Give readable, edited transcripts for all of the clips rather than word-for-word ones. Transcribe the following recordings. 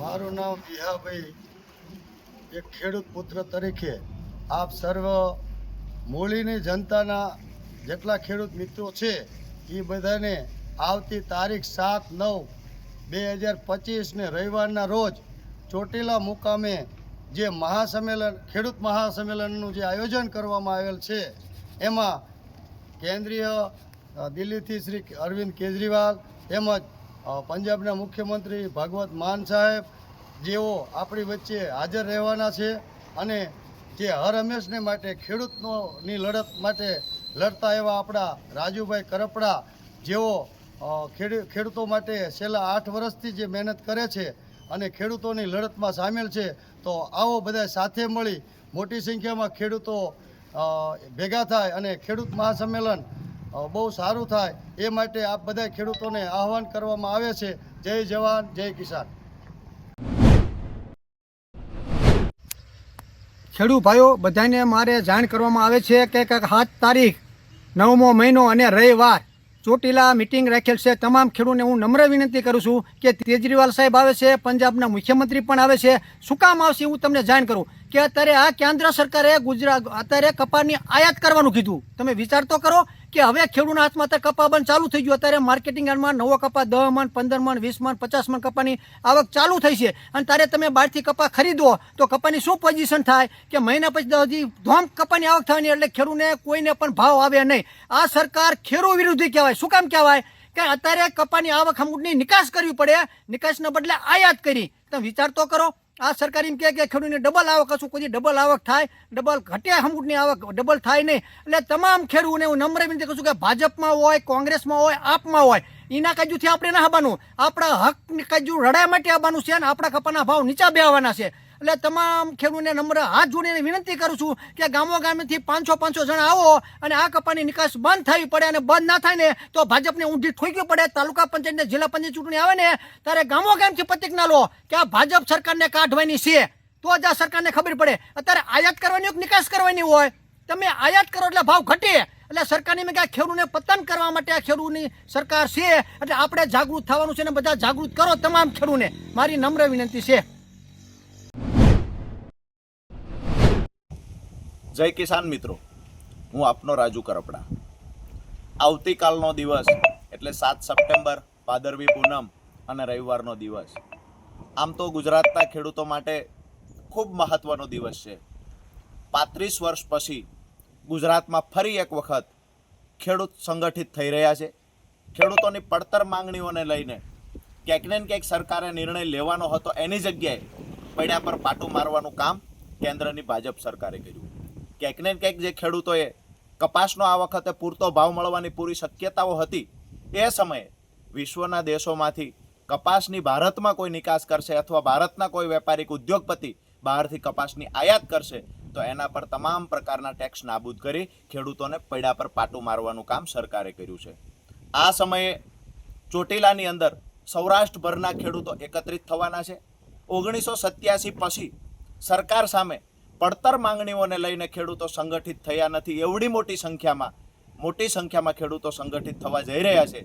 મારું નામ વિહાભાઈ, એક ખેડૂત પુત્ર તરીકે આપ સર્વ મૂળીની જનતાના જેટલા ખેડૂત મિત્રો છે એ બધાને આવતી તારીખ 7/9/2025 રવિવારના રોજ ચોટીલા મુકામે જે મહાસંમેલન ખેડૂત મહાસંમેલનનું જે આયોજન કરવામાં આવેલ છે એમાં કેન્દ્રીય દિલ્હીથી શ્રી અરવિંદ કેજરીવાલ તેમજ પંજાબના મુખ્યમંત્રી ભગવત માન સાહેબ જેઓ આપણી વચ્ચે હાજર રહેવાના છે અને જે હર હંમેશને માટે ખેડૂતોની લડત માટે લડતા એવા આપણા રાજુભાઈ કરપડા જેઓ ખેડૂતો માટે છેલ્લા 8 વર્ષથી જે મહેનત કરે છે અને ખેડૂતોની લડતમાં સામેલ છે. તો આવો બધા સાથે મળી મોટી સંખ્યામાં ખેડૂતો ભેગા થાય અને ખેડૂત મહાસંમેલન બહુ સારું થાય એ માટે આપ બધા ખેડૂતોને આહવાન કરવામાં આવે છે. જય જવાન જય કિસાન. ખેડૂત ભાઈઓ બધાને મારે જાણ કરવામાં આવે છે કે 7 તારીખ 9મો મહિનો અને રવિવાર ચોટીલા મિટિંગ રાખેલ છે. તમામ ખેડૂતોને હું નમ્ર વિનંતી કરું છું કે કેજરીવાલ સાહેબ આવે છે, પંજાબના મુખ્યમંત્રી પણ આવે છે. શું કામ આવશે હું તમને જાણ કરું કે અત્યારે આ કેન્દ્ર સરકારે અત્યારે કપાસની આયાત કરવાનું કીધું. તમે વિચાર તો કરો કે હવે ખેડૂતના હાથમાં અત્યારે કપા બંધ ચાલુ થઈ ગયું. અત્યારે માર્કેટિંગ યાર્ડમાં નવો કપા 10 મણ 15 મણ 20 મણ 50 મણ કપાની આવક ચાલુ થઈ છે અને તારે તમે બહારથી કપા ખરીદો તો કપાની શું પોઝિશન થાય કે મહિના પછી હજી ધોમ કપાની આવક થવાની એટલે ખેડૂતને કોઈને પણ ભાવ આવે નહીં. આ સરકાર ખેડૂત વિરોધી કહેવાય. શું કામ કહેવાય કે અત્યારે કપાની આવક હમુકની નિકાસ કરવી પડે, નિકાસના બદલે આયાત કરી. તમે વિચાર તો કરો. આ સરકાર એમ કહે કે ખેડૂતને ડબલ આવક હશું, કોઈ ડબલ આવક થાય, ડબલ ઘટે હમુકની આવક ડબલ થાય નહીં. એટલે તમામ ખેડૂતોને હું નમ્ર વિનંતી કરું છું કે ભાજપમાં હોય, કોંગ્રેસમાં હોય, આપમાં હોય, એના કાજુથી આપણે ના આવવાનું. આપણા હકની કાજુ લડાઈ માટે આવવાનું છે અને આપણા કપાના ભાવ નીચા બેસવાના છે. એટલે તમામ ખેડૂતોને નમ્ર હાથ જોડીને વિનંતી કરું છું કે ગામો ગામેથી 500 જણા આવો અને આ કપાની નિકાસ બંધ થવી પડે અને બંધ ના થાય ને તો ભાજપને ઊંધી ઠોકવી પડે. તાલુકા પંચાયત જિલ્લા પંચાયત ચૂંટણી આવે ને ત્યારે ગામો ગામથી પ્રતિજ્ઞા લો કે આ ભાજપ સરકારને કાઢવાની છે તો જ આ સરકારને ખબર પડે. અત્યારે આયાત કરવાની નિકાસ કરવાની હોય, તમે આયાત કરો એટલે ભાવ ઘટે. એટલે સરકારની મેં ક્યાં ખેડૂતને પતન કરવા માટે આ ખેડૂતની સરકાર છે. એટલે આપણે જાગૃત થવાનું છે ને બધા જાગૃત કરો. તમામ ખેડૂતને મારી નમ્ર વિનંતી છે. જય કિસાન મિત્રો, હું આપનો રાજુ કરપડા. આવતીકાલનો દિવસ એટલે 7 સપ્ટેમ્બર ભાદરવી પૂનમ અને રવિવારનો દિવસ આમ તો ગુજરાતના ખેડૂતો માટે ખૂબ મહત્વનો દિવસ છે. 35 વર્ષ પછી ગુજરાતમાં ફરી એક વખત ખેડૂત સંગઠિત થઈ રહ્યા છે. ખેડૂતોની પડતર માંગણીઓને લઈને ક્યાંક ને ક્યાંક સરકારે નિર્ણય લેવાનો હતો, એની જગ્યાએ પૈડા પર પાટું મારવાનું કામ કેન્દ્રની ભાજપ સરકારે કર્યું. ક્યાંક ને ક્યાંક જે ખેડૂતોએ કપાસનો આ વખતે પૂરતો ભાવ મળવાની પૂરી શક્યતાઓ હતી, એ સમયે વિશ્વના દેશોમાંથી કપાસની ભારતમાં કોઈ નિકાસ કરશે અથવા ભારતના કોઈ વેપારી ઉદ્યોગપતિ બહારથી કપાસની આયાત કરશે તો એના પર તમામ પ્રકારના ટેક્સ નાબૂદ કરી ખેડૂતોને પૈડા પર પાટું મારવાનું કામ સરકારે કર્યું છે. આ સમયે ચોટીલાની અંદર સૌરાષ્ટ્રભરના ખેડૂતો એકત્રિત થવાના છે. 1987 પછી સરકાર સામે પડતર માંગણીઓને લઈને ખેડૂતો સંગઠિત થયા નથી. એવડી મોટી સંખ્યામાં ખેડૂતો સંગઠિત થવા જઈ રહ્યા છે.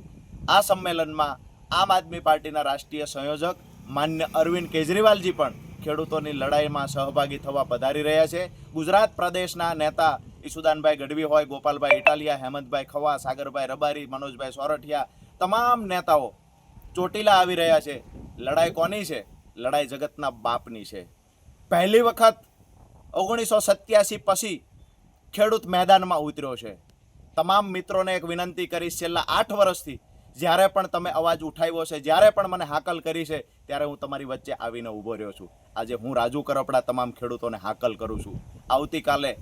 આ સંમેલનમાં આમ આદમી પાર્ટીના રાષ્ટ્રીય સંયોજક માન્ય અરવિંદ કેજરીવાલજી પણ ખેડૂતોની લડાઈમાં સહભાગી થવા પધારી રહ્યા છે. ગુજરાત પ્રદેશના નેતા ઈસુદાનભાઈ ગઢવી હોય, ગોપાલભાઈ ઇટાલિયા, હેમંતભાઈ ખવા, સાગરભાઈ રબારી, મનોજભાઈ સોરઠિયા, તમામ નેતાઓ ચોટીલા આવી રહ્યા છે. લડાઈ કોની છે? લડાઈ જગતના બાપની છે. પહેલી વખત 1987 પછી ખેડૂત મેદાનમાં ઉતર્યો છે. તમામ મિત્રોને એક વિનંતી કરીશ, છેલ્લા 8 વર્ષથી જ્યારે પણ તમે અવાજ ઉઠાવ્યો છે, જ્યારે પણ મને હાકલ કરી છે, ત્યારે હું તમારી વચ્ચે આવીને ઊભો રહ્યો છું. આજે હું રાજુ કરપડા તમામ ખેડૂતોને હાકલ કરું છું. આવતીકાલે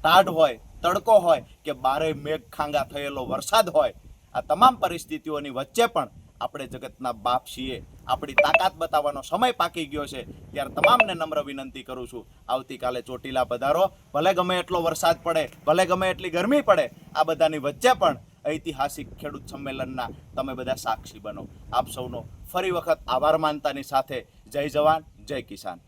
ટાઢ હોય, તડકો હોય કે બારે મેઘ ખાંગા થયેલો વરસાદ હોય, આ તમામ પરિસ્થિતિઓની વચ્ચે પણ આપણે જગતના બાપ છીએ. આપણી તાકાત બતાવવાનો સમય પાકી ગયો છે. ત્યારે તમામને નમ્ર વિનંતી કરું છું, આવતીકાલે ચોટીલા પધારો. ભલે ગમે એટલો વરસાદ પડે, ભલે ગમે એટલી ગરમી પડે, આ બધાની વચ્ચે પણ ઐતિહાસિક ખેડૂત સંમેલનના તમે બધા સાક્ષી બનો. આપ સૌનો ફરી વખત આભાર માનતાની સાથે જય જવાન જય કિસાન.